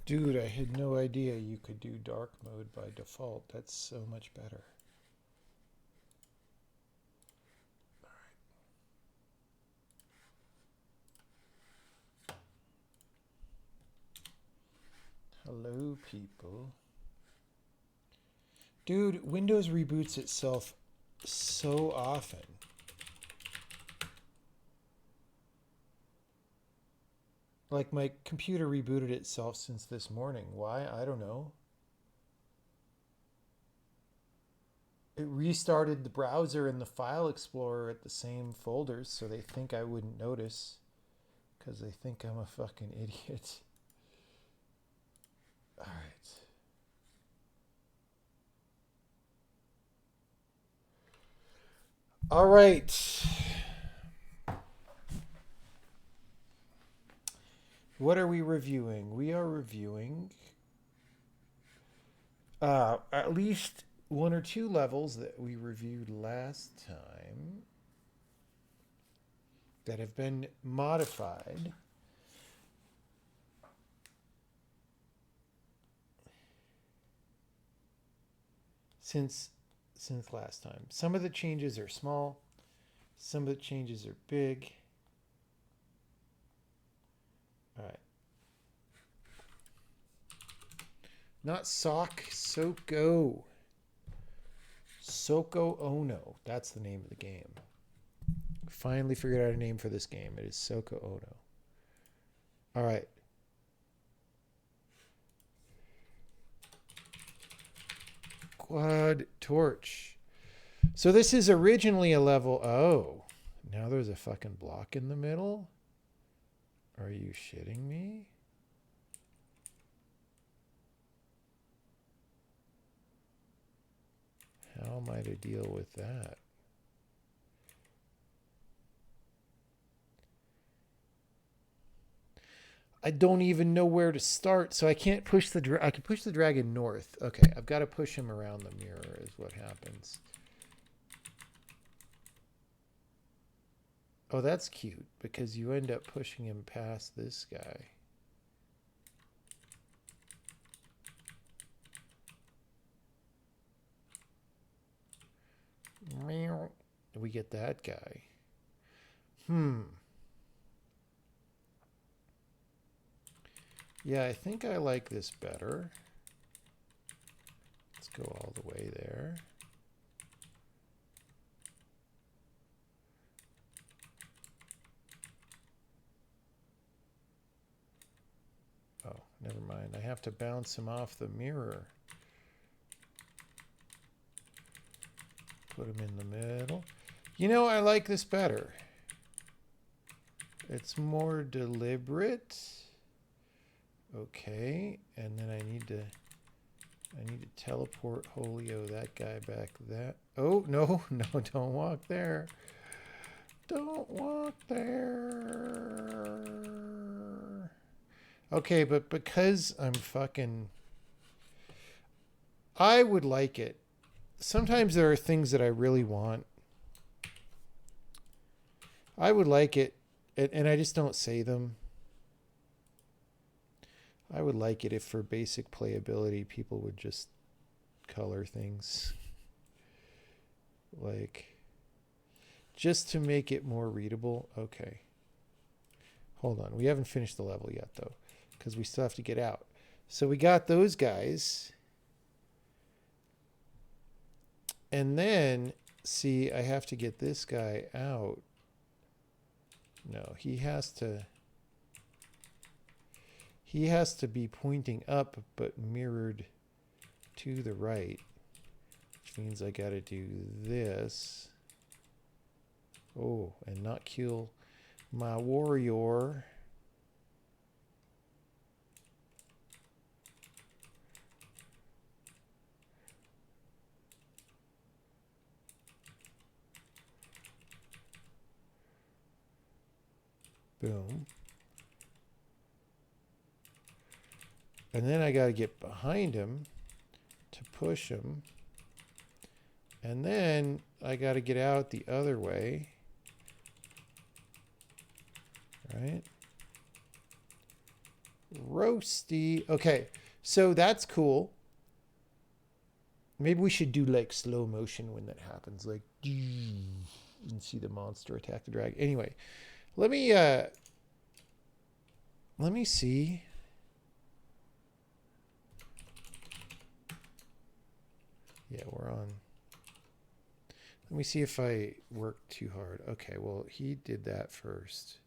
Dude, I had no idea you could do dark mode by default. That's so much better. Hello, people. Dude, Windows reboots itself so often. Like my computer rebooted itself since this morning. Why? I don't know. It restarted the browser and the file explorer at the same folders, so they think I wouldn't notice because they think I'm a fucking idiot. All right. All right. What are we reviewing? We are reviewing at least one or two levels that we reviewed last time that have been modified. Since last time. Some of the changes are small, some of the changes are big. All right. Not Sock, Soko. Soko Ono. That's the name of the game. Finally figured out a name for this game. It is Soko Ono. All right. Quad Torch. So this is originally a level. Oh, now there's a fucking block in the middle? Are you shitting me? How am I to deal with that? I don't even know where to start, so I can't push the I can push the dragon north. Okay, I've got to push him around the mirror is what happens. Oh, that's cute because you end up pushing him past this guy. We get that guy. Yeah, I think I like this better. Let's go all the way there. Oh, never mind. I have to bounce him off the mirror. Put him in the middle. You know, I like this better. It's more deliberate. Okay, and then I need to teleport Holio that guy back that. Oh, no, no, don't walk there. Don't walk there. Okay, but because I'm fucking... I would like it. Sometimes there are things that I really want. I would like it, and I just don't say them. I would like it if for basic playability people would just color things. Like, just to make it more readable. Okay. Hold on. We haven't finished the level yet, though, because we still have to get out. So we got those guys. And then, see, I have to get this guy out. No, he has to be pointing up but mirrored to the right, which means I got to do this. Oh, and not kill my warrior. Boom. And then I got to get behind him to push him. And then I got to get out the other way. Right? Roasty. Okay, so that's cool. Maybe we should do like slow motion when that happens, like and see the monster attack the dragon. Anyway, let me see. Yeah, we're on. Let me see if I work too hard. Okay, well, he did that first.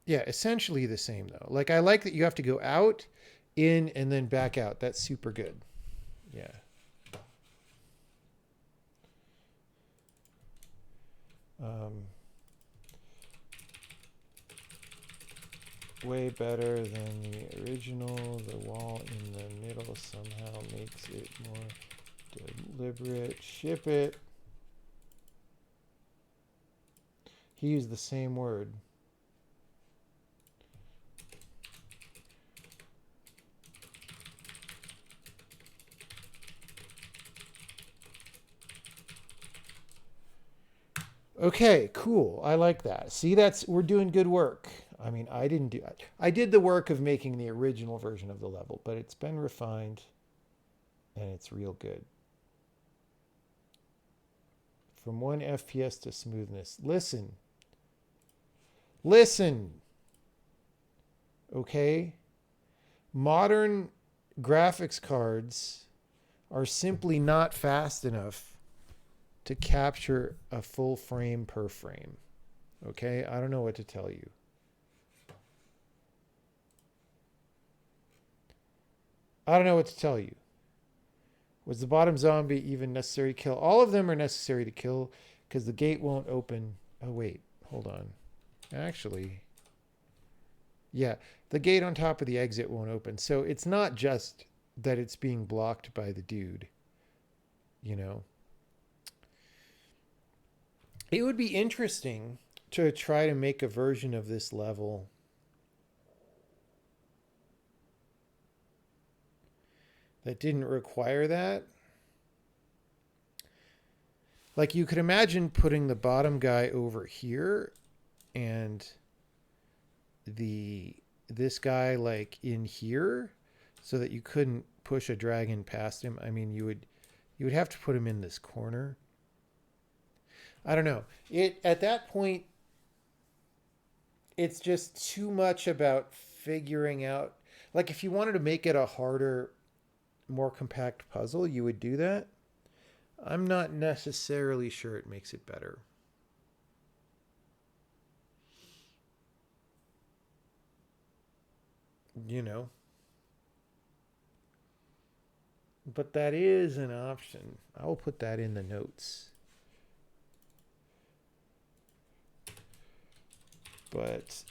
Yeah, essentially the same though. Like I like that you have to go out, in, and then back out. That's super good. Yeah. Way better than the original. The wall in the middle somehow makes it more deliberate. Ship it. He used the same word. Okay, cool. I like that. See, we're doing good work. I mean, I didn't do it. I did the work of making the original version of the level, but it's been refined and it's real good. From 1 FPS to smoothness. Listen. Listen. Okay? Modern graphics cards are simply not fast enough to capture a full frame per frame. Okay? I don't know what to tell you. I don't know what to tell you. Was the bottom zombie even necessary to kill? All of them are necessary to kill because the gate won't open. Oh, wait. Hold on. Actually, yeah, the gate on top of the exit won't open. So it's not just that it's being blocked by the dude. You know? It would be interesting to try to make a version of this level that didn't require that. Like you could imagine putting the bottom guy over here and this guy like in here so that you couldn't push a dragon past him. I mean, you would have to put him in this corner. I don't know. At that point it's just too much about figuring out, like if you wanted to make it a harder, more compact puzzle, you would do that. I'm not necessarily sure it makes it better. You know. But that is an option. I will put that in the notes. But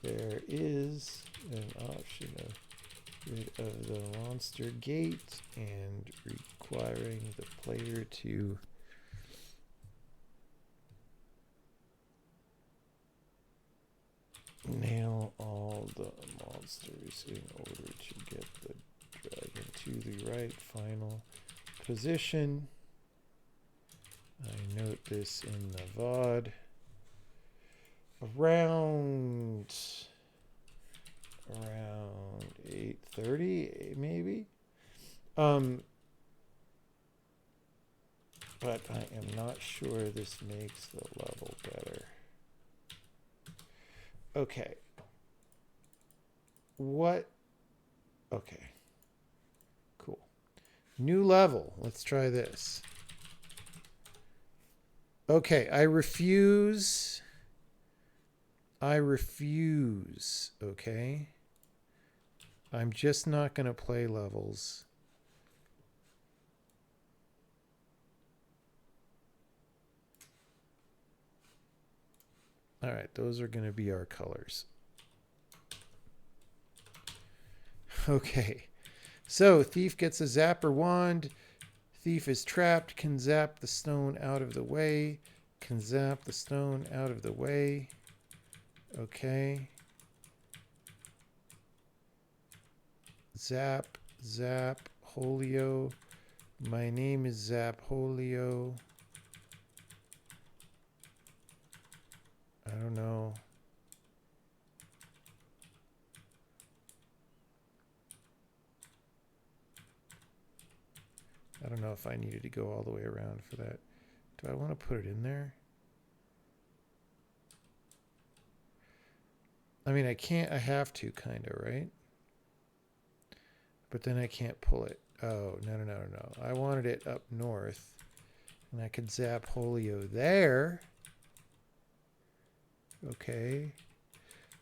there is an option of rid of the monster gate and requiring the player to nail all the monsters in order to get the dragon to the right final position. I note this in the VOD. Around 8:30 maybe. But I am not sure this makes the level better. Okay. What? Okay. Cool. New level. Let's try this. Okay, I refuse. Okay? I'm just not going to play levels. All right, those are going to be our colors. Okay, so Thief gets a zapper wand. Thief is trapped, can zap the stone out of the way. Can zap the stone out of the way. Okay. Zap, Holio. My name is Zap Holio. I don't know. I don't know if I needed to go all the way around for that. Do I want to put it in there? I mean, I can't, I have to kind of, right? But then I can't pull it. Oh, no. I wanted it up north. And I could zap Holio there. Okay.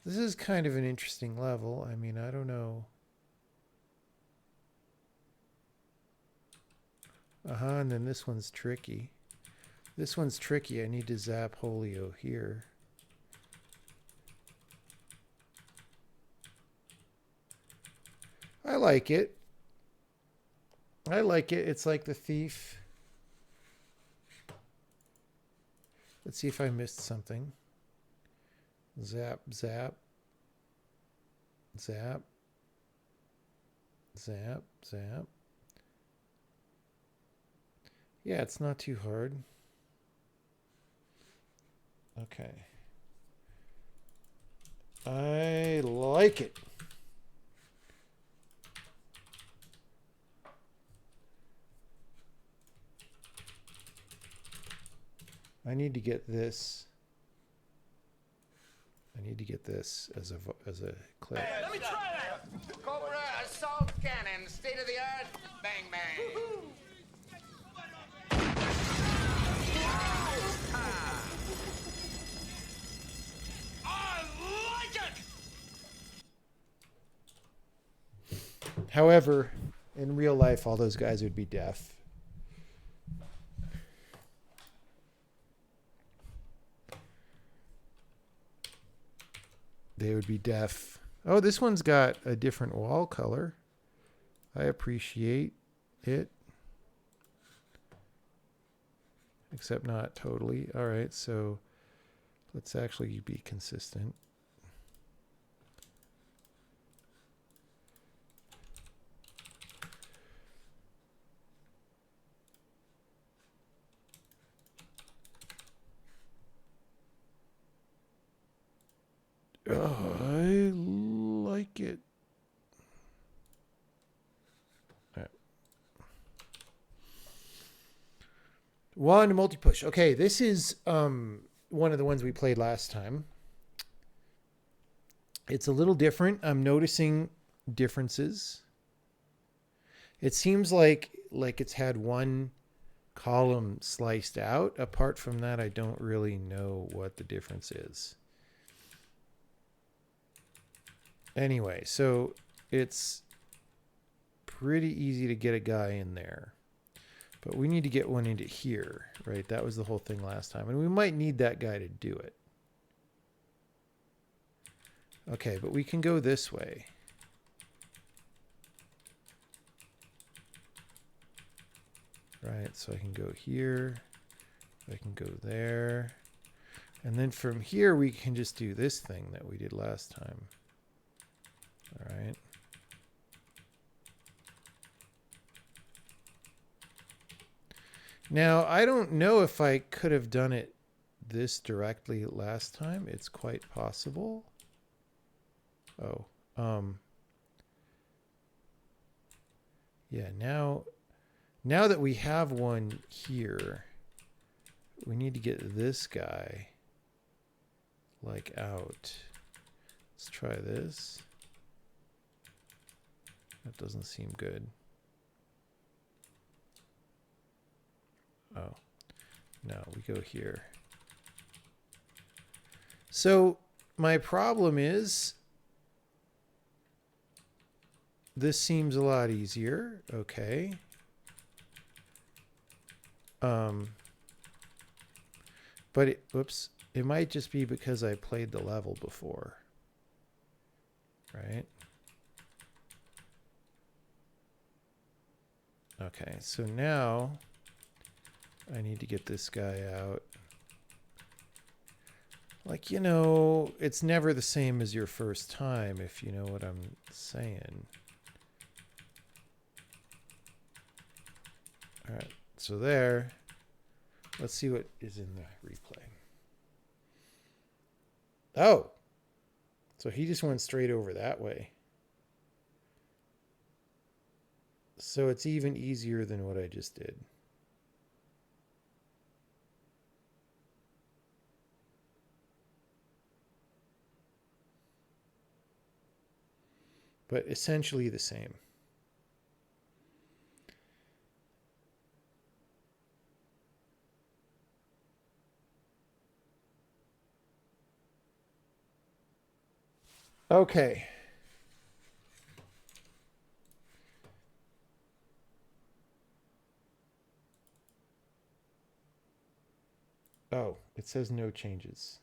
This is kind of an interesting level. I mean, I don't know. And then this one's tricky. This one's tricky. I need to zap Holio here. I like it. I like it. It's like the thief. Let's see if I missed something. Zap, zap. Zap. Zap, zap. Yeah, it's not too hard. Okay. I like it. I need to get this. I need to get this as a clip. Hey, let me try that. Cobra assault cannon, state of the art. Bang bang. I like it. However, in real life, all those guys would be deaf. They would be deaf. Oh, this one's got a different wall color. I appreciate it. Except not totally. All right, so let's actually be consistent. Oh, I like it. All right. One multi-push. Okay, this is one of the ones we played last time. It's a little different. I'm noticing differences. It seems like it's had one column sliced out. Apart from that, I don't really know what the difference is. Anyway, so it's pretty easy to get a guy in there. But we need to get one into here, right? That was the whole thing last time. And we might need that guy to do it. Okay, but we can go this way. Right, so I can go here. I can go there. And then from here, we can just do this thing that we did last time. All right. Now, I don't know if I could have done it this directly last time. It's quite possible. Oh, yeah, now that we have one here, we need to get this guy like out. Let's try this. That doesn't seem good. Oh, no, we go here. So my problem is this seems a lot easier. Okay. But it, whoops, it might just be because I played the level before, right? Okay, so now I need to get this guy out. Like, you know, it's never the same as your first time, if you know what I'm saying. All right, so there. Let's see what is in the replay. Oh, so he just went straight over that way. So it's even easier than what I just did. But essentially the same. Okay. Oh, it says no changes.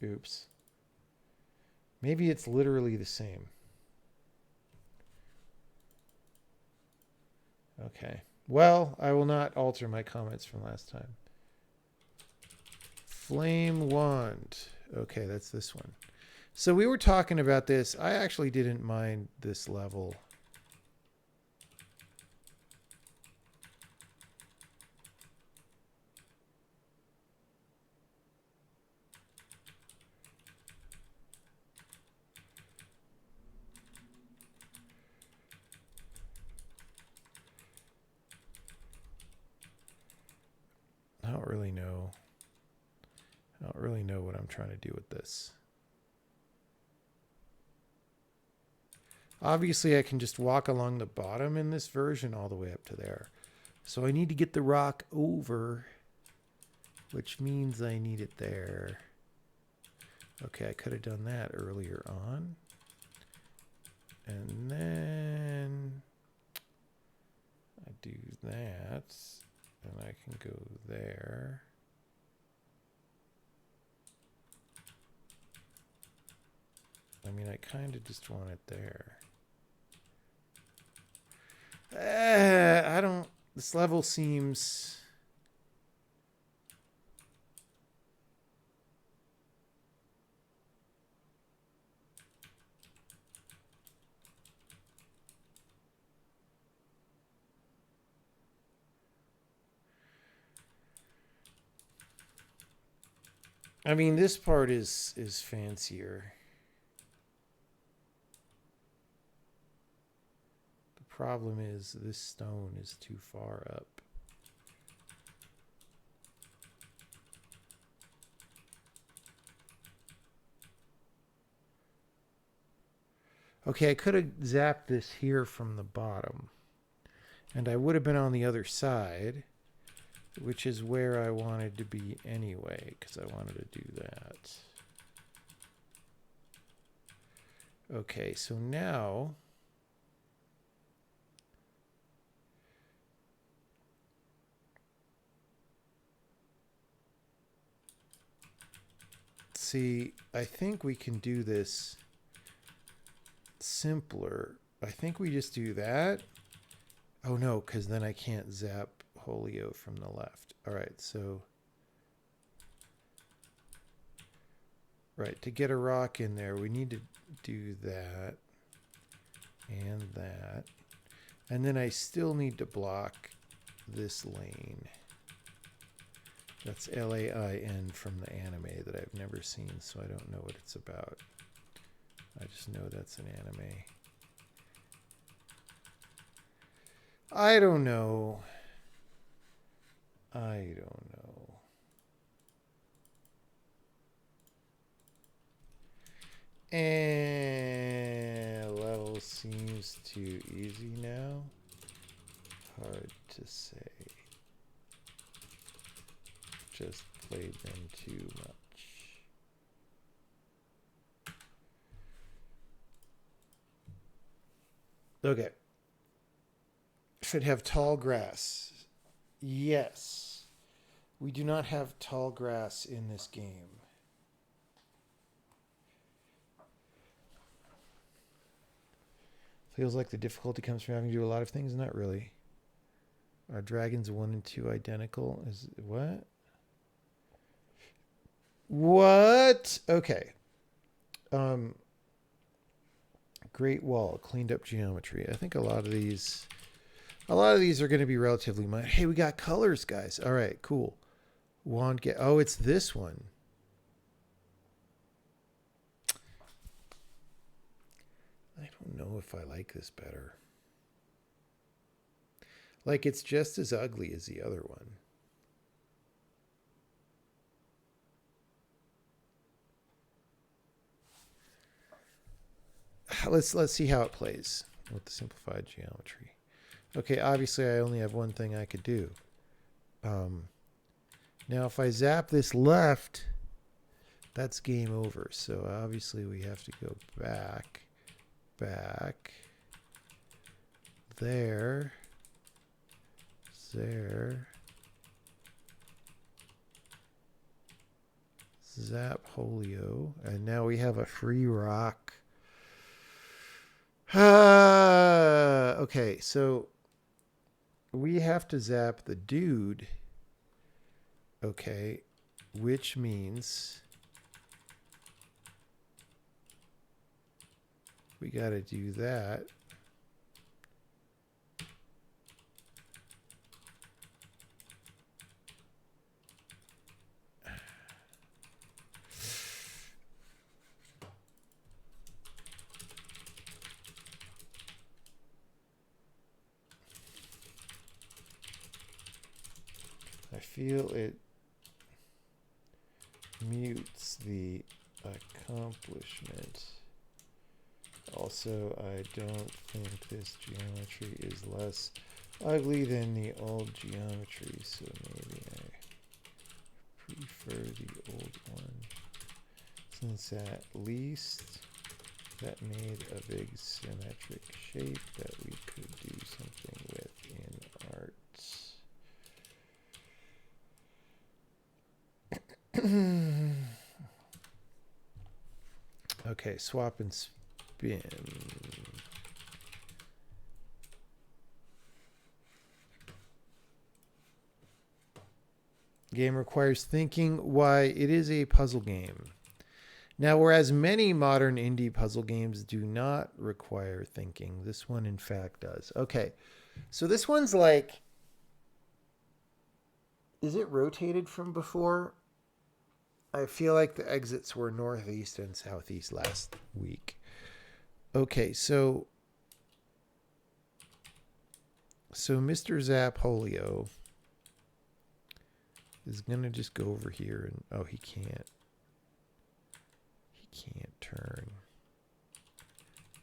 Oops. Maybe it's literally the same. Okay. Well, I will not alter my comments from last time. Flame wand. Okay, that's this one. So we were talking about this. I actually didn't mind this level. I don't really know. I don't really know what I'm trying to do with this. Obviously, I can just walk along the bottom in this version all the way up to there. So I need to get the rock over, which means I need it there. Okay, I could have done that earlier on. And then I do that, and I can go there. I mean, I kind of just want it there. I don't... This level seems... I mean, this part is fancier. The problem is this stone is too far up. Okay, I could have zapped this here from the bottom. And I would have been on the other side, which is where I wanted to be anyway, because I wanted to do that. Okay, so now... See, I think we can do this simpler. I think we just do that. Oh no, because then I can't zap Holio from the left. All right, so... Right, to get a rock in there, we need to do that and that. And then I still need to block this lane. That's Lain from the anime that I've never seen, so I don't know what it's about. I just know that's an anime. I don't know. I don't know. And level seems too easy now. Hard to say. Just played them too much. Okay. Should have tall grass. Yes. We do not have tall grass in this game. Feels like the difficulty comes from having to do a lot of things. Not really. Are dragons 1 and 2 identical? Is what? What? Okay. Great Wall, cleaned up geometry. I think a lot of these A lot of these are going to be relatively minor. Hey, we got colors, guys. All right, cool. Wand get. Oh, it's this one. I don't know if I like this better. Like, it's just as ugly as the other one. Let's see how it plays with the simplified geometry. Okay, obviously I only have one thing I could do. Now if I zap this left, that's game over. So obviously we have to go back, there, zap Holio, and now we have a free rock. Okay, so we have to zap the dude. Okay, which means we got to do that. I feel it mutes the accomplishment. Also, I don't think this geometry is less ugly than the old geometry, so maybe I prefer the old one. Since at least that made a big symmetric shape that we could do something with in art. Okay, swap and spin. Game requires thinking. Why, it is a puzzle game. Now, whereas many modern indie puzzle games do not require thinking, this one in fact does. Okay, so this one's like, is it rotated from before? I feel like the exits were northeast and southeast last week. Okay, so Mr. Zap Holio is going to just go over here and, oh, he can't. He can't turn.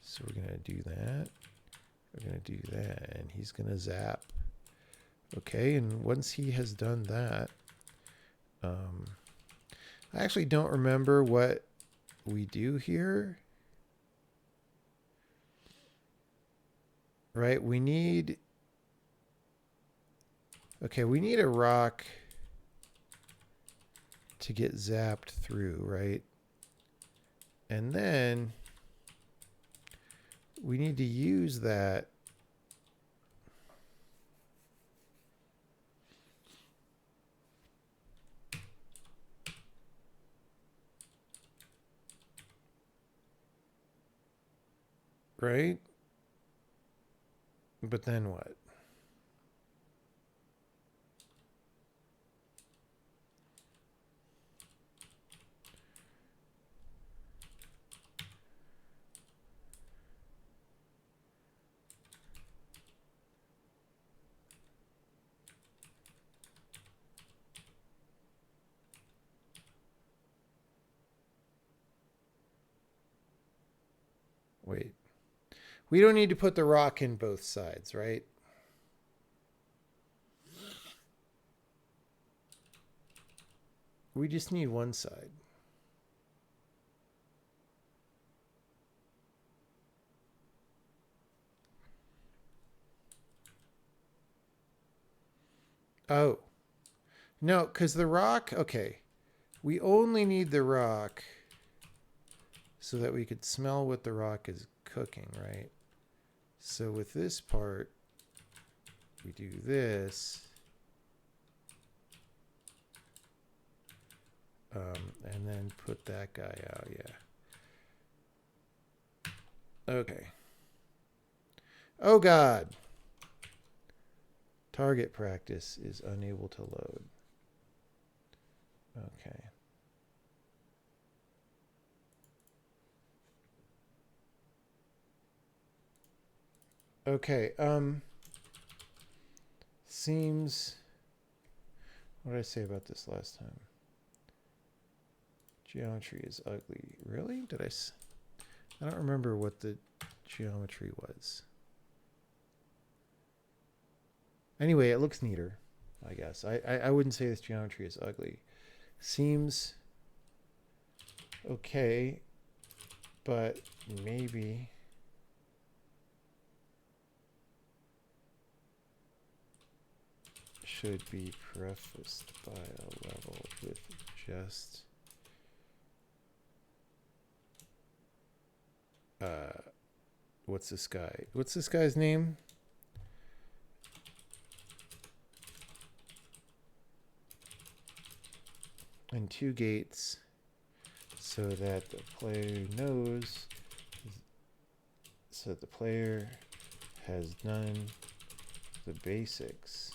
So we're going to do that. We're going to do that, and he's going to zap. Okay, and once he has done that, I actually don't remember what we do here. Right, we need... Okay, we need a rock to get zapped through, right? And then we need to use that right? But then what? Wait. We don't need to put the rock in both sides, right? We just need one side. Oh. No, because the rock... Okay. We only need the rock so that we could smell what the rock is cooking, right? So with this part, we do this. And then put that guy out, yeah. Okay. Oh, God. Target practice is unable to load. Okay. Okay, seems, what did I say about this last time? Geometry is ugly. Really? I don't remember what the geometry was. Anyway, it looks neater, I guess. I wouldn't say this geometry is ugly. Seems okay, but maybe should be prefaced by a level with just what's this guy? What's this guy's name? And 2 gates so that the player knows, so that the player has done the basics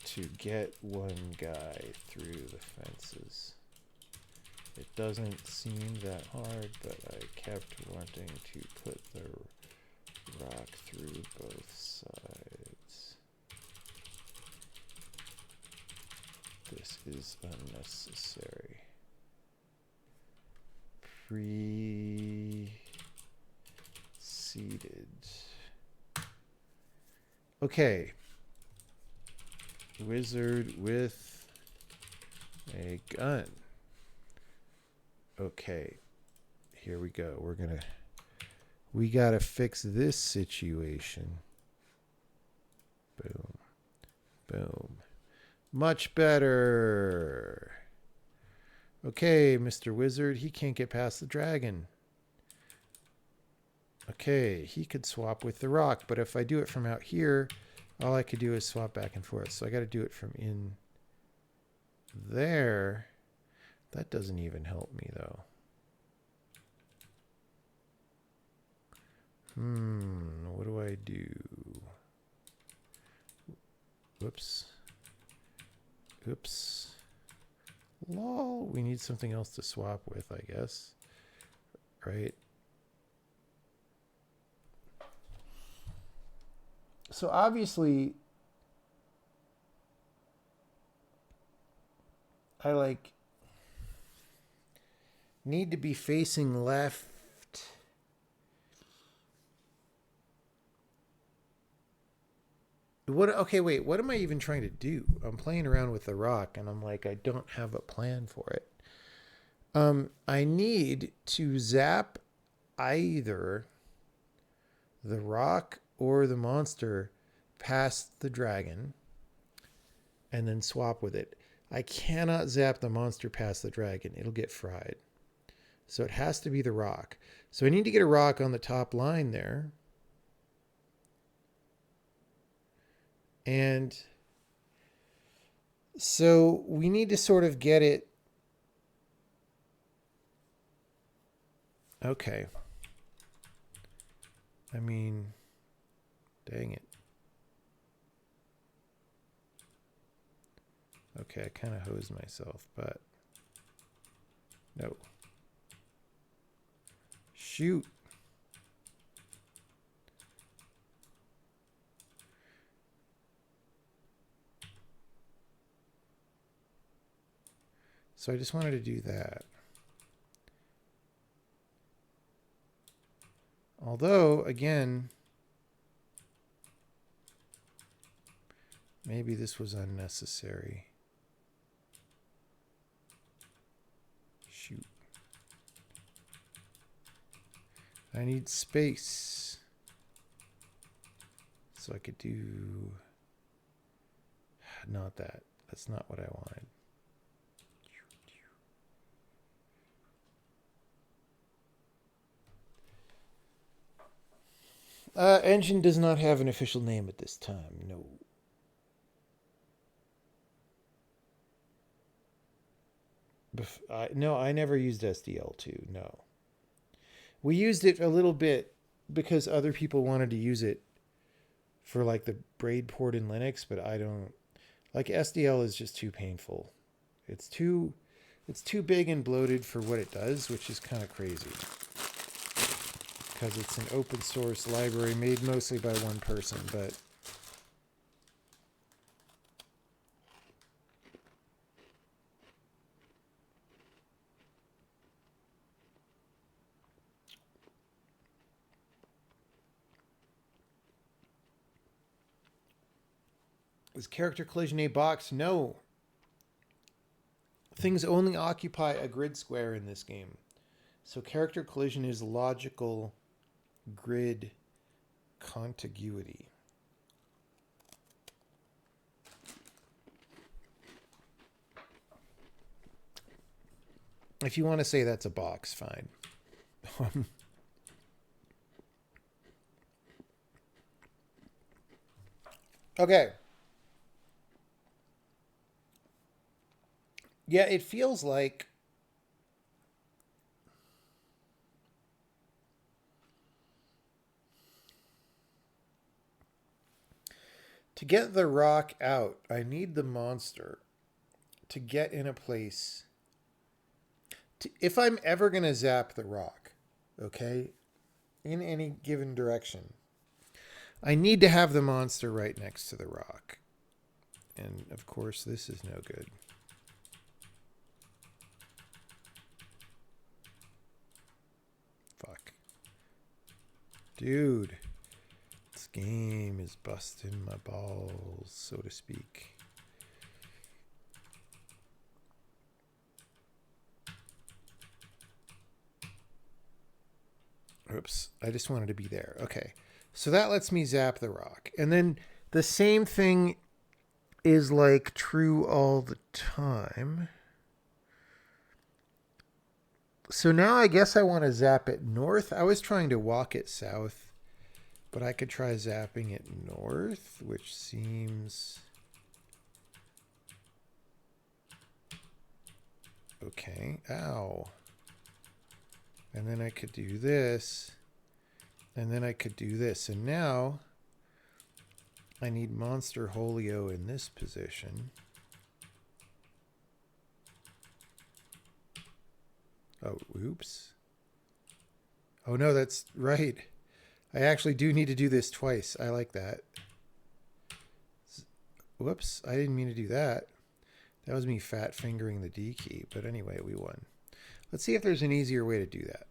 to get one guy through the fences. It doesn't seem that hard, but I kept wanting to put the rock through both sides. This is unnecessary. Preceded. Okay. Wizard with a gun. Okay. Here we go. We gotta fix this situation. Boom. Boom. Much better. Okay, Mr. Wizard, he can't get past the dragon. Okay, he could swap with the rock, but if I do it from out here, all I could do is swap back and forth. So I got to do it from in there. That doesn't even help me, though. What do I do? Whoops. Oops. Lol. We need something else to swap with, I guess. Right? So obviously, I need to be facing left. Okay, wait, what am I even trying to do? I'm playing around with the rock and I'm like, I don't have a plan for it. I need to zap either the rock or the monster past the dragon and then swap with it. I cannot zap the monster past the dragon. It'll get fried. So it has to be the rock. So I need to get a rock on the top line there. And so we need to sort of get it. Okay. I mean, dang it. Okay, I kind of hosed myself, but no. Shoot. So I just wanted to do that. Although, again, maybe this was unnecessary. Shoot. I need space. So I could do... Not that. That's not what I wanted. Engine does not have an official name at this time. No. No, I never used SDL2. No. We used it a little bit because other people wanted to use it for like the braid port in Linux, but I don't like SDL is just too painful. It's too big and bloated for what it does, which is kind of crazy. Because it's an open source library made mostly by one person, but is character collision a box? No. Things only occupy a grid square in this game. So character collision is logical grid contiguity. If you want to say that's a box, fine. Okay. Yeah, it feels like to get the rock out, I need the monster to get in a place. If I'm ever going to zap the rock, okay, in any given direction, I need to have the monster right next to the rock. And of course, this is no good. Fuck. Dude. This game is busting my balls, so to speak. Oops. I just wanted to be there. Okay. So that lets me zap the rock. And then the same thing is like true all the time. So now I guess I want to zap it north. I was trying to walk it south, but I could try zapping it north, which seems okay. Ow. And then I could do this, and then I could do this. And now I need Monster Holio in this position. Oh, oops. Oh, no, that's right. I actually do need to do this twice. I like that. Whoops, I didn't mean to do that. That was me fat fingering the D key. But anyway, we won. Let's see if there's an easier way to do that.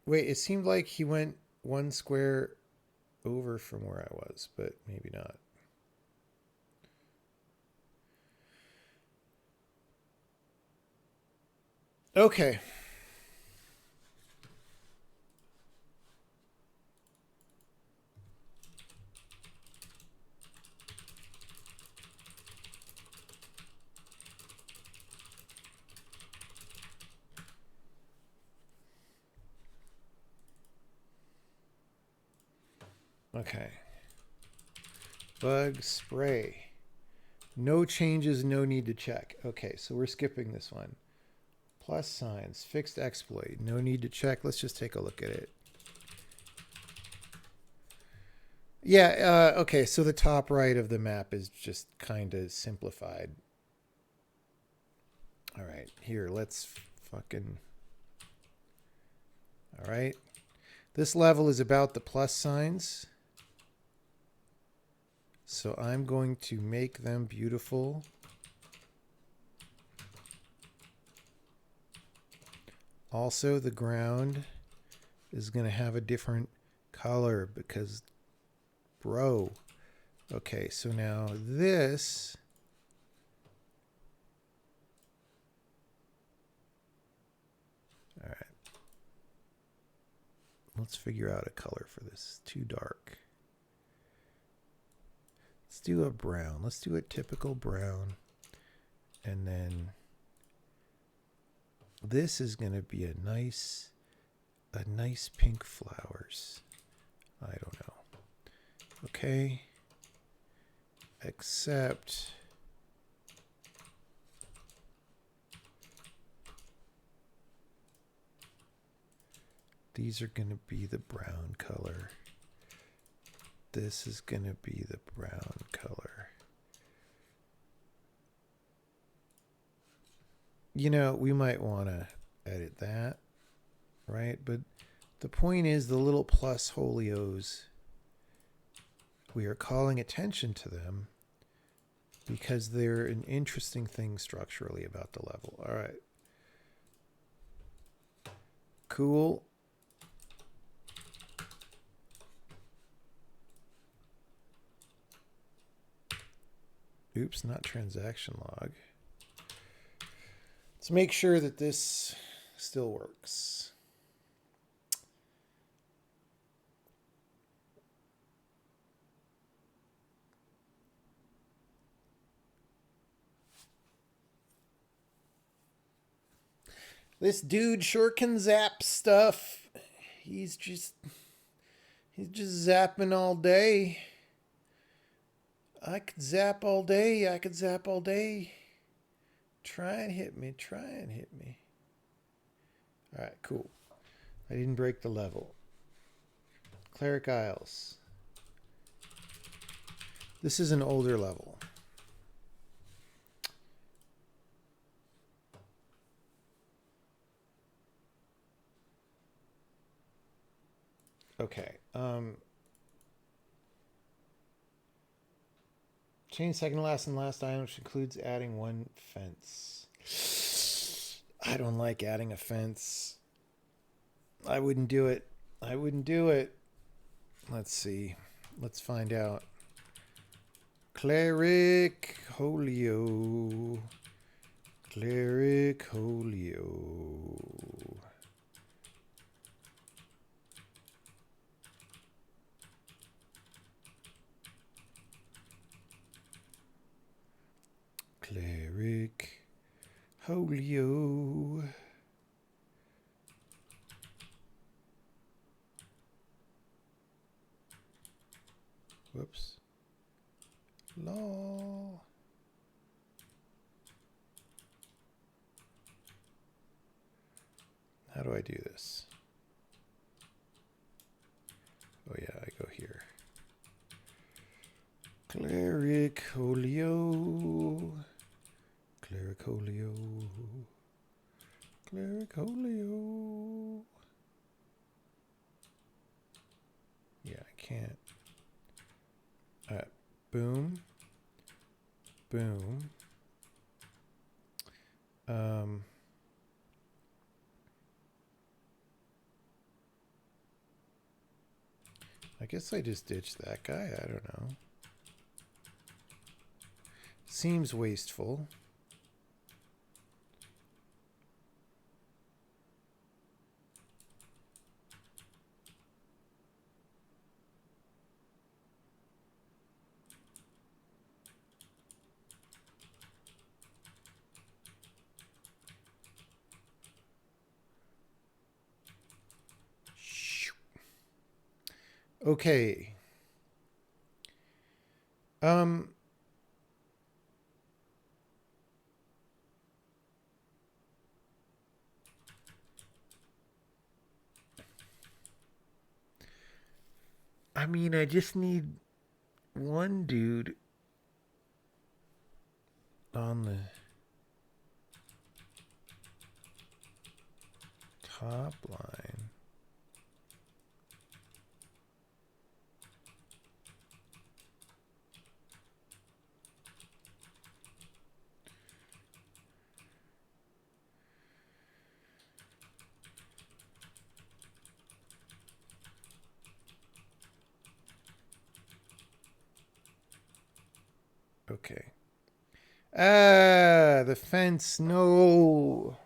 Wait, it seemed like he went one square over from where I was, but maybe not. Okay. Okay. Bug spray. No changes, no need to check. Okay, so we're skipping this one. Plus signs, fixed exploit. No need to check. Let's just take a look at it. Yeah, okay, so the top right of the map is just kind of simplified. All right, here, let's fucking... All right. This level is about the plus signs. So I'm going to make them beautiful. Also, the ground is going to have a different color because, bro. Okay, so now this... All right. Let's figure out a color for this. Too dark. Let's do a brown. Let's do a typical brown. And then this is going to be a nice pink flowers. I don't know. Okay. Except These are going to be the brown color. This is going to be the brown color. You know, we might want to edit that, right? But the point is the little plus holios, we are calling attention to them because they're an interesting thing structurally about the level. All right. Cool. Oops, not transaction log. Let's make sure that this still works. This dude sure can zap stuff. He's just zapping all day. I could zap all day. I could zap all day. Try and hit me. Try and hit me. All right, cool. I didn't break the level. Cleric Isles. This is an older level. Okay. Change second to last and last item, which includes adding one fence. I don't like adding a fence. I wouldn't do it. I wouldn't do it. Let's see. Let's find out. Cleric Holio. Cleric Holio. Cleric Holio. Whoops. Law. How do I do this? Oh yeah, I go here. Cleric Holio. Cleric Holio. Cleric Holio. Yeah, I can't. Boom. Boom. I guess I just ditched that guy. I don't know. Seems wasteful. Okay. I mean, I just need one dude on the top line. Okay. Ah, the fence. No.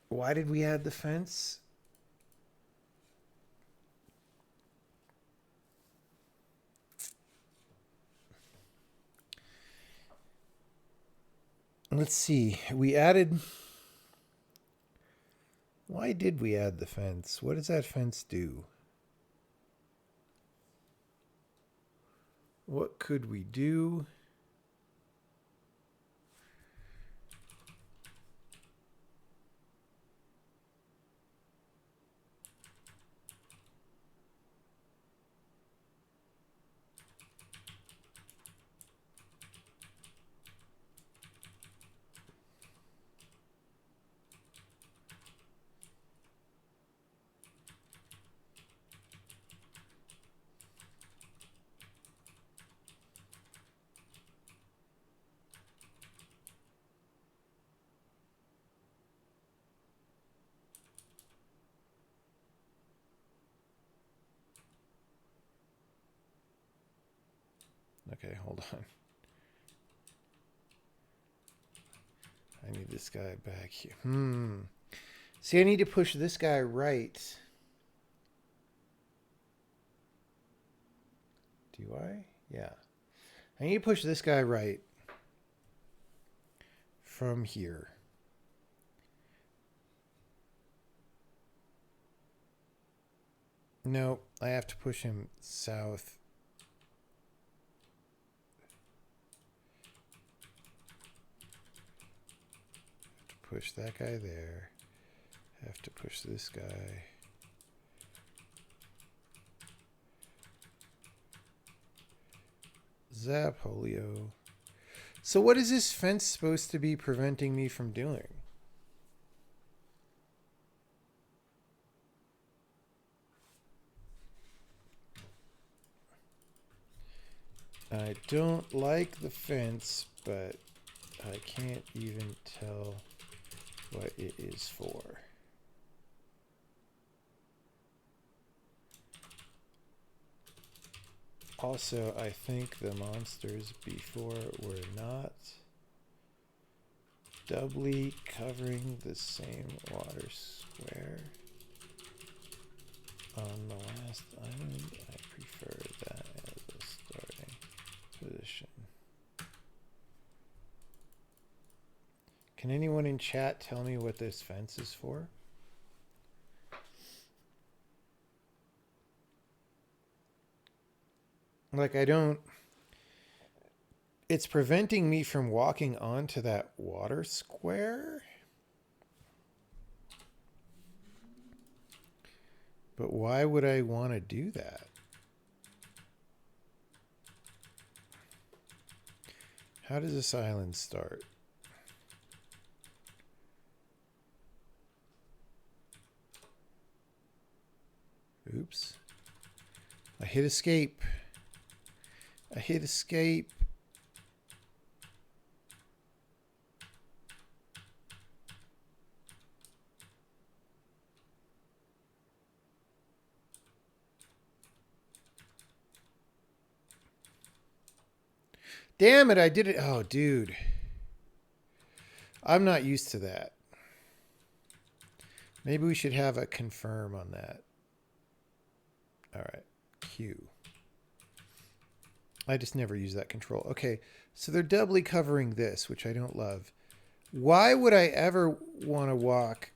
Why did we add the fence? Let's see. We added... Why did we add the fence? What does that fence do? What could we do? Okay, hold on. I need this guy back here. See, I need to push this guy right. Do I? Yeah. I need to push this guy right from here. No, I have to push him south. Have to push that guy there. Have to push this guy. Zap Holio. So what is this fence supposed to be preventing me from doing? I don't like the fence, but I can't even tell what it is for. Also, I think the monsters before were not doubly covering the same water square. On the last island, I prefer that as a starting position. Can anyone in chat tell me what this fence is for? Like, I don't... It's preventing me from walking onto that water square? But why would I want to do that? How does this island start? Oops. I hit escape. I hit escape. Damn it, I did it. Oh, dude. I'm not used to that. Maybe we should have a confirm on that. All right. Q. I just never use that control. Okay, so they're doubly covering this, which I don't love. Why would I ever want to walk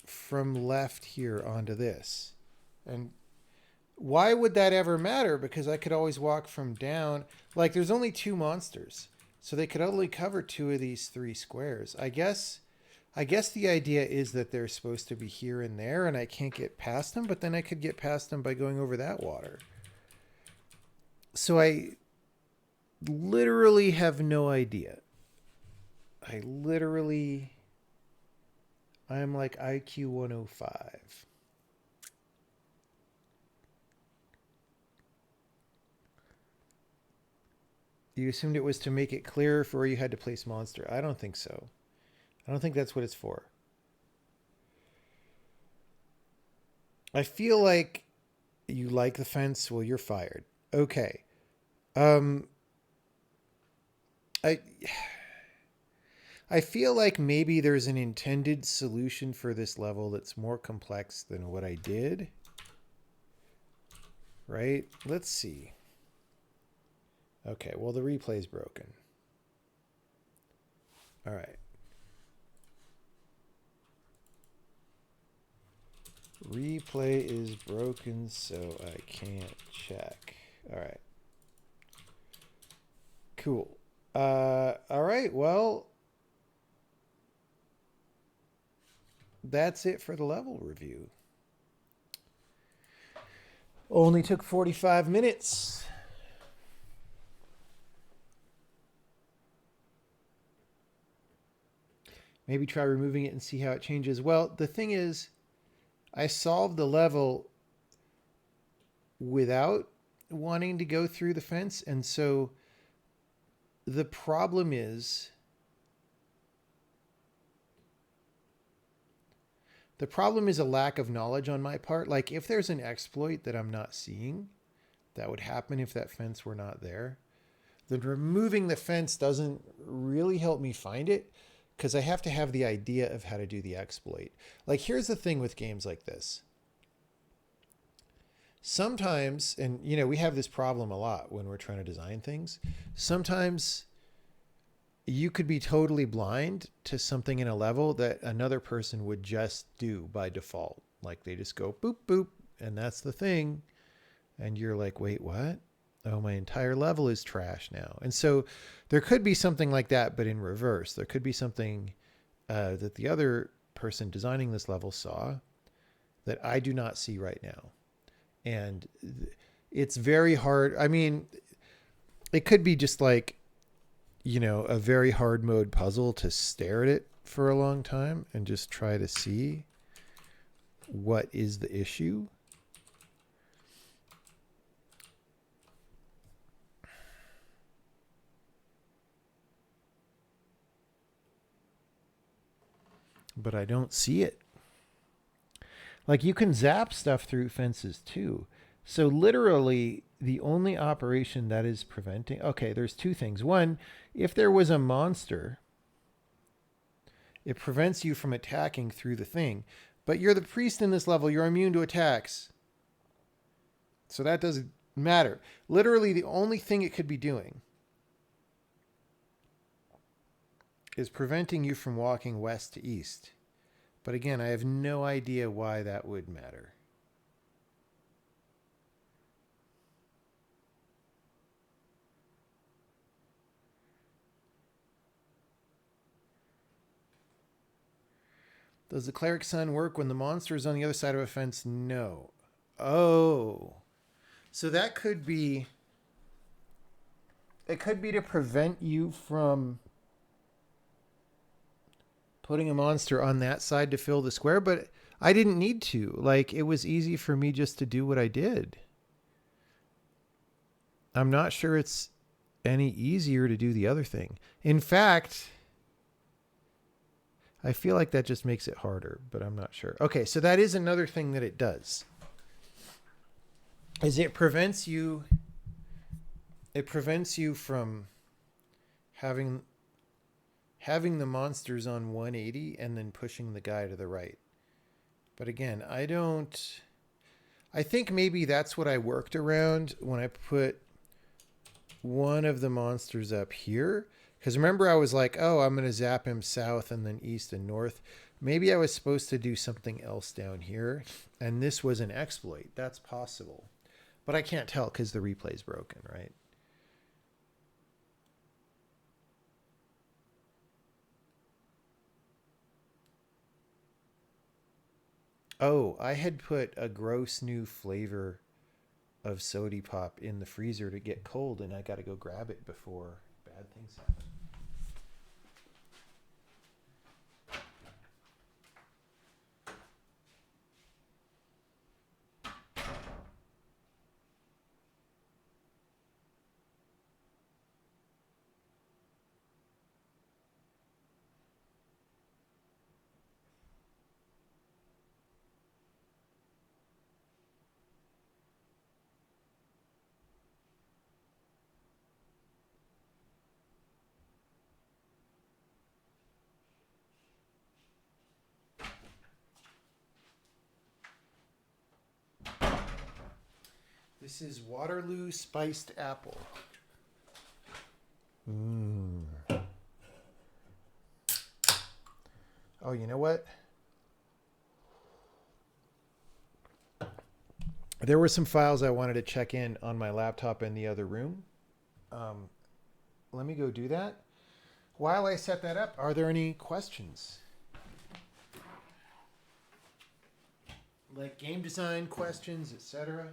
from left here onto this? And why would that ever matter? Because I could always walk from down. Like, there's only 2 monsters, so they could only cover 2 of these 3 squares. I guess the idea is that they're supposed to be here and there, and I can't get past them, but then I could get past them by going over that water. So I literally have no idea. I'm like IQ 105. You assumed it was to make it clearer for where you had to place monster. I don't think so. I don't think that's what it's for. I feel like you like the fence. Well, you're fired. Okay. I feel like maybe there's an intended solution for this level that's more complex than what I did. Right? Let's see. Okay, well, the replay's broken. All right. Replay is broken, so I can't check. All right. Cool. All right, well, that's it for the level review. Only took 45 minutes. Maybe try removing it and see how it changes. Well, the thing is, I solved the level without wanting to go through the fence. And so the problem is, a lack of knowledge on my part. Like, if there's an exploit that I'm not seeing that would happen if that fence were not there, then removing the fence doesn't really help me find it because I have to have the idea of how to do the exploit. Like, here's the thing with games like this. Sometimes, and you know, we have this problem a lot when we're trying to design things. Sometimes you could be totally blind to something in a level that another person would just do by default. Like they just go boop, boop, and that's the thing. And you're like, wait, what? Oh, my entire level is trash now. And so there could be something like that, but in reverse. There could be something that the other person designing this level saw that I do not see right now. And it's very hard. I mean, it could be just like, you know, a very hard mode puzzle to stare at it for a long time and just try to see what is the issue. But I don't see it. Like, you can zap stuff through fences too. So literally the only operation that is preventing, okay, there's two things. One, if there was a monster, it prevents you from attacking through the thing. But you're the priest in this level. You're immune to attacks. So that doesn't matter. Literally the only thing it could be doing is preventing you from walking west to east. But again, I have no idea why that would matter. Does the cleric sun work when the monster is on the other side of a fence? No. Oh. So that could be... It could be to prevent you from putting a monster on that side to fill the square, but I didn't need to. Like, it was easy for me just to do what I did. I'm not sure it's any easier to do the other thing. In fact, I feel like that just makes it harder, but I'm not sure. Okay, so that is another thing that it does. Is it prevents you from having the monsters on 180 and then pushing the guy to the right. But again, I think maybe that's what I worked around when I put one of the monsters up here. Because remember, I was like, oh, I'm going to zap him south and then east and north. Maybe I was supposed to do something else down here. And this was an exploit. That's possible. But I can't tell because the replay's broken, right? Oh, I had put a gross new flavor of Sody Pop in the freezer to get cold, and I got to go grab it before bad things happen. This is Waterloo Spiced Apple. Oh, you know what? There were some files I wanted to check in on my laptop in the other room. Let me go do that. While I set that up, are there any questions? Like game design questions, etc.?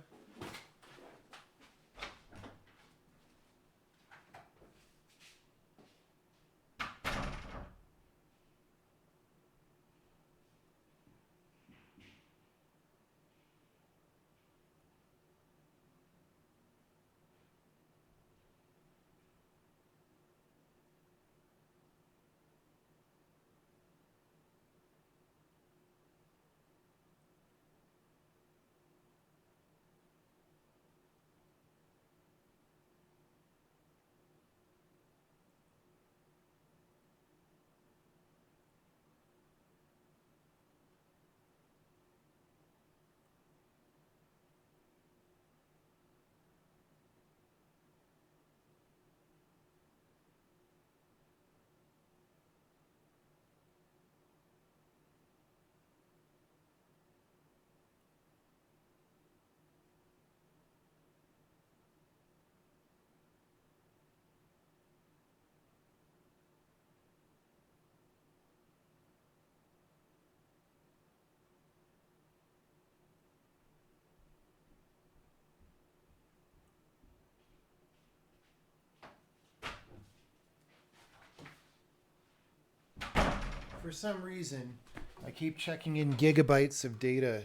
For some reason, I keep checking in gigabytes of data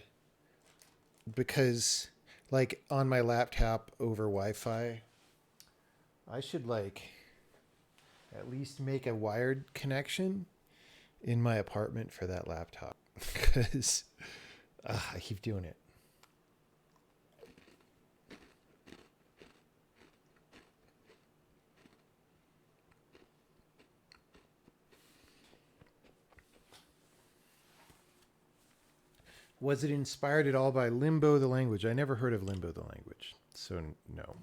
because, like, on my laptop over Wi-Fi, I should, like, at least make a wired connection in my apartment for that laptop because I keep doing it. Was it inspired at all by Limbo the language? I never heard of Limbo the language, so no.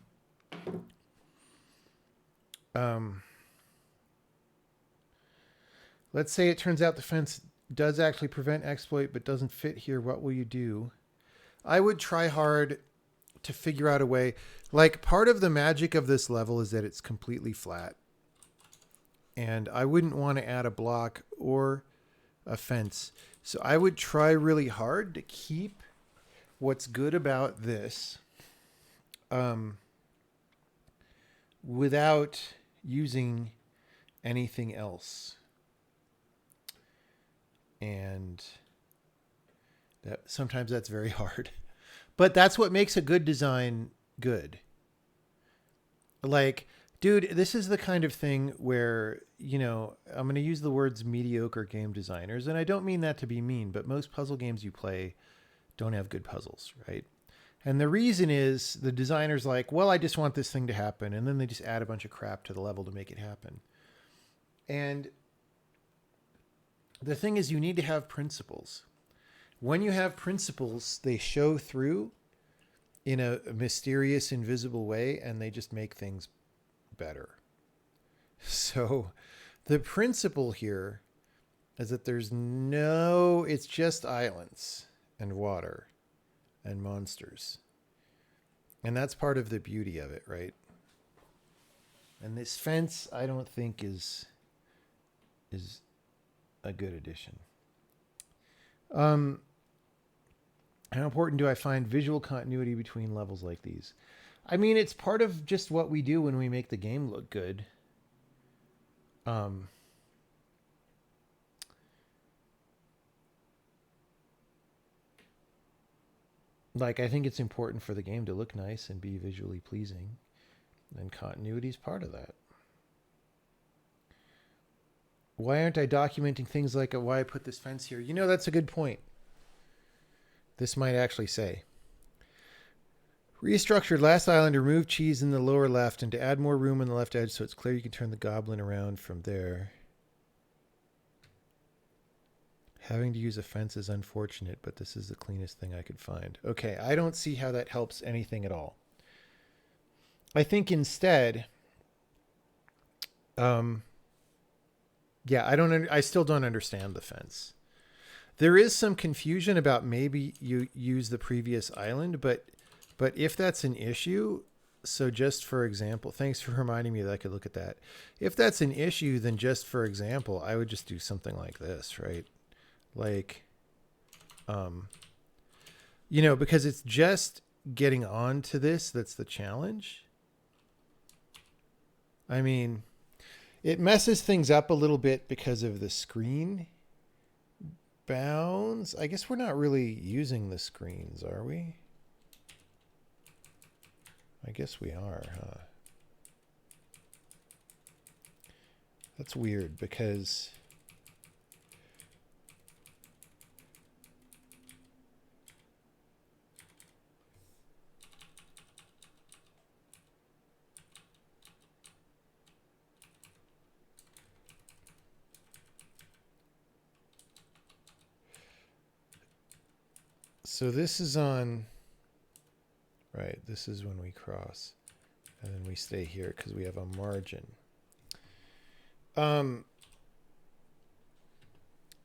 Let's say it turns out the fence does actually prevent exploit but doesn't fit here. What will you do? I would try hard to figure out a way. Like, part of the magic of this level is that it's completely flat. And I wouldn't want to add a block or a fence. So I would try really hard to keep what's good about this without using anything else. And that sometimes that's very hard. But that's what makes a good design good. Like, dude, this is the kind of thing where, you know, I'm going to use the words mediocre game designers, and I don't mean that to be mean, but most puzzle games you play don't have good puzzles, right? And the reason is the designer's like, well, I just want this thing to happen, and then they just add a bunch of crap to the level to make it happen. And the thing is, you need to have principles. When you have principles, they show through in a mysterious, invisible way, and they just make things better. So the principle here is that it's just islands and water and monsters. And that's part of the beauty of it, right? And this fence, I don't think is a good addition. How important do I find visual continuity between levels like these? I mean, it's part of just what we do when we make the game look good. Like, I think it's important for the game to look nice and be visually pleasing. And continuity is part of that. Why aren't I documenting things like why I put this fence here? You know, that's a good point. This might actually say, restructured last island to remove cheese in the lower left and to add more room on the left edge so it's clear you can turn the goblin around from there. Having to use a fence is unfortunate, but this is the cleanest thing I could find. Okay, I don't see how that helps anything at all. I think instead, yeah, I still don't understand the fence. There is some confusion about maybe you use the previous island, but if that's an issue, so just for example, thanks for reminding me that I could look at that. If that's an issue, then just for example, I would just do something like this, right? Like, you know, because it's just getting on to this that's the challenge. I mean, it messes things up a little bit because of the screen bounds. I guess we're not really using the screens, are we? I guess we are, huh? That's weird because so this is on, right, this is when we cross, and then we stay here because we have a margin.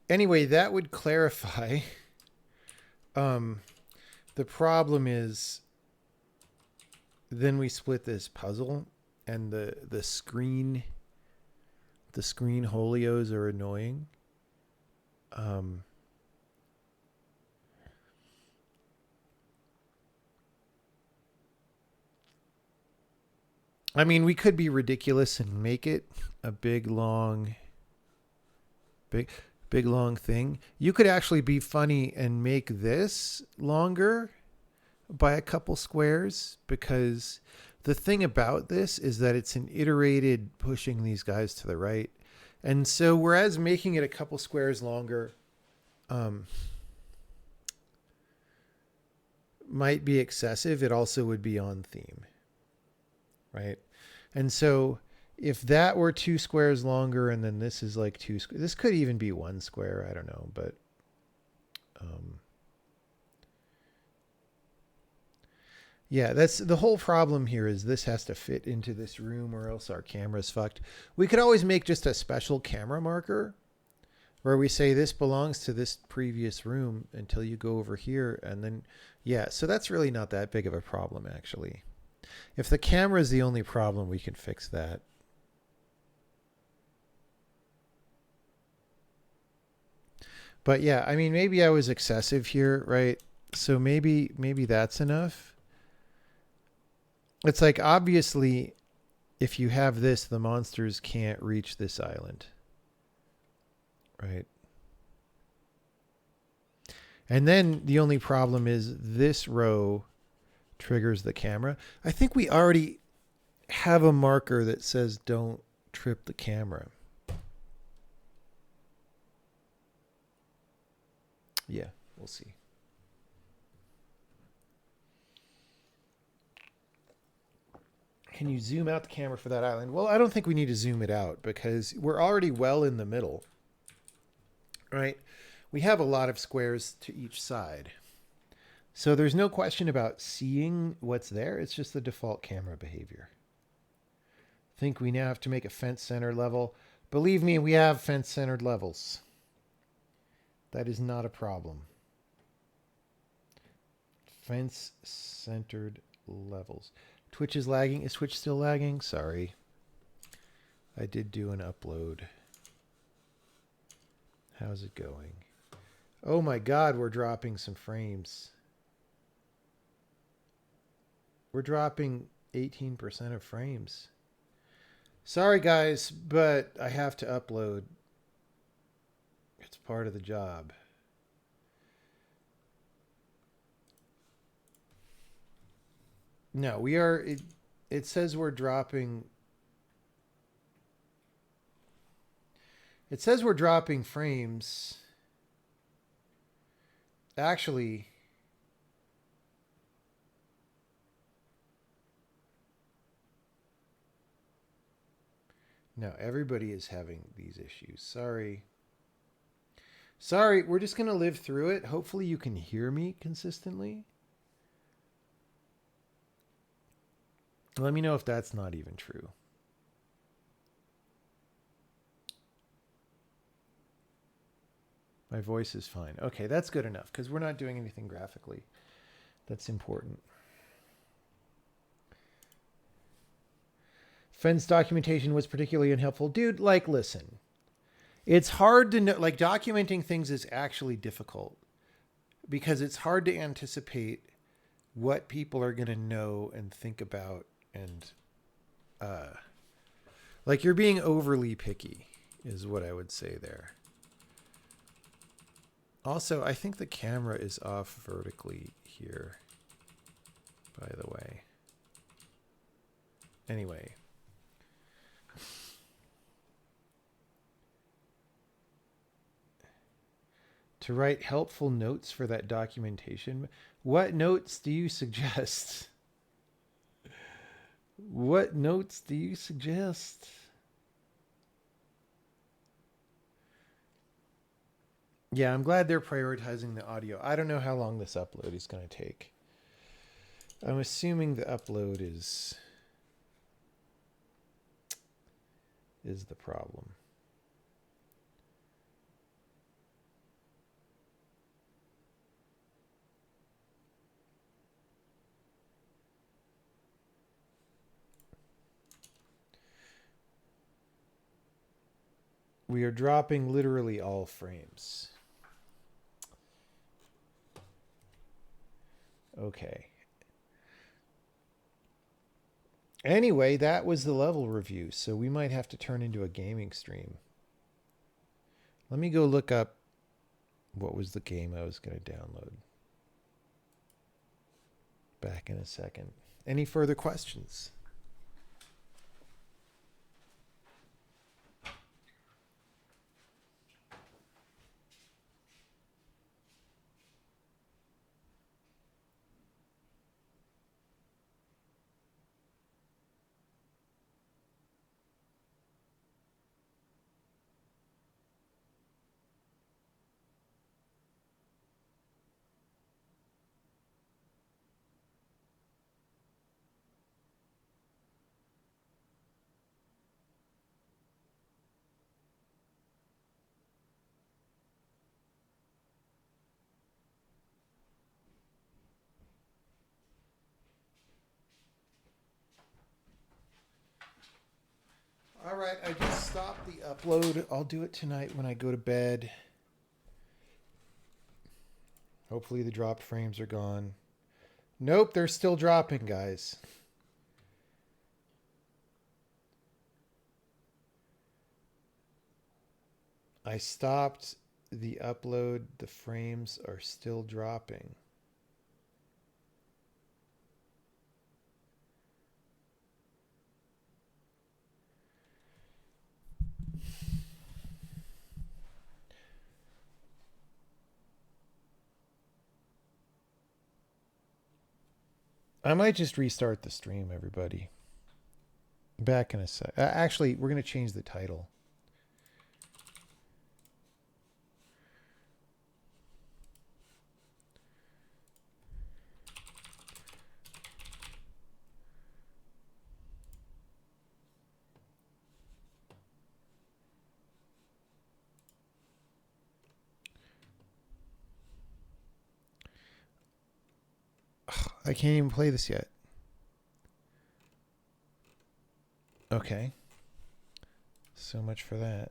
Anyway, that would clarify. The problem is then we split this puzzle and the screen holios are annoying. I mean, we could be ridiculous and make it a big, long, big long thing. You could actually be funny and make this longer by a couple squares, because the thing about this is that it's an iterated pushing these guys to the right. And so whereas making it a couple squares longer might be excessive, it also would be on theme, right? And so if that were 2 squares longer and then this is like 2 squares, this could even be 1 square, I don't know, but yeah, that's the whole problem here, is this has to fit into this room or else our camera's fucked. We could always make just a special camera marker where we say this belongs to this previous room until you go over here. And then, yeah, so that's really not that big of a problem, actually. If the camera is the only problem, we can fix that. But yeah, I mean, maybe I was excessive here, right? So maybe that's enough. It's like, obviously, if you have this, the monsters can't reach this island. Right? And then the only problem is this row triggers the camera. I think we already have a marker that says don't trip the camera. Yeah, we'll see. Can you zoom out the camera for that island? Well, I don't think we need to zoom it out because we're already well in the middle, right? We have a lot of squares to each side. So there's no question about seeing what's there. It's just the default camera behavior. I think we now have to make a fence center level. Believe me, we have fence centered levels. That is not a problem. Fence centered levels. Twitch is lagging. Is Twitch still lagging? Sorry. I did do an upload. How's it going? Oh my God, we're dropping some frames. We're dropping 18% of frames. Sorry guys, but I have to upload. It's part of the job. No, we are, it says we're dropping. It says we're dropping frames. Actually, no, everybody is having these issues. Sorry. Sorry, we're just going to live through it. Hopefully you can hear me consistently. Let me know if that's not even true. My voice is fine. Okay, that's good enough because we're not doing anything graphically. That's important. Fence documentation was particularly unhelpful. Dude, like, listen. It's hard to know, like, documenting things is actually difficult because it's hard to anticipate what people are going to know and think about. And, like, you're being overly picky is what I would say there. Also, I think the camera is off vertically here, by the way. Anyway. To write helpful notes for that documentation. What notes do you suggest? What notes do you suggest? Yeah, I'm glad they're prioritizing the audio. I don't know how long this upload is going to take. I'm assuming the upload is the problem. We are dropping literally all frames. Okay. Anyway, that was the level review, so we might have to turn into a gaming stream. Let me go look up what was the game I was going to download. Back in a second. Any further questions? All right, I just stopped the upload. I'll do it tonight when I go to bed. Hopefully the drop frames are gone. Nope, they're still dropping, guys. I stopped the upload. The frames are still dropping. I might just restart the stream, everybody. Back in a sec. Actually, we're going to change the title. I can't even play this yet. Okay. So much for that.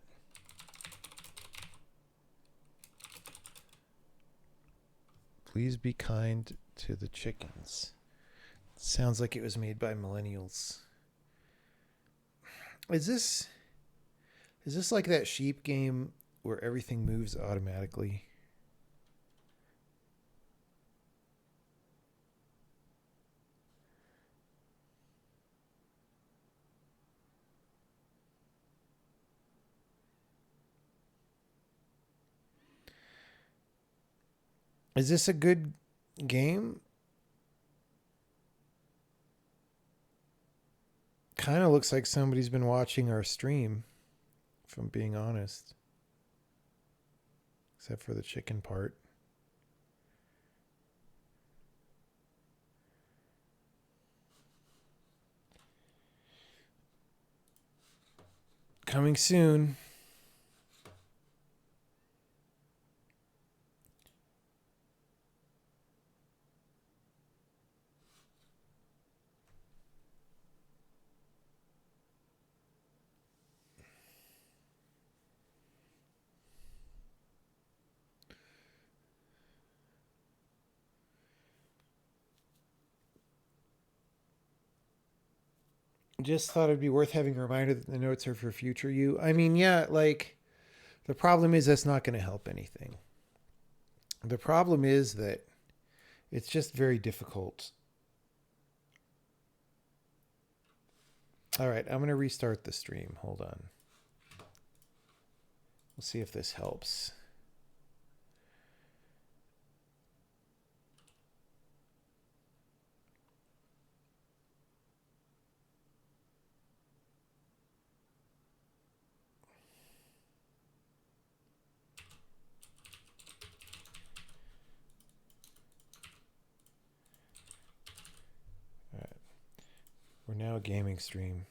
Please be kind to the chickens. Sounds like it was made by millennials. Is this like that sheep game where everything moves automatically? Is this a good game? Kind of looks like somebody's been watching our stream, if I'm being honest. Except for the chicken part. Coming soon. Just thought it'd be worth having a reminder that the notes are for future you. I mean, yeah, like, the problem is that's not going to help anything. The problem is that it's just very difficult. All right, I'm going to restart the stream. Hold on. We'll see if this helps. All right. We're now a gaming stream.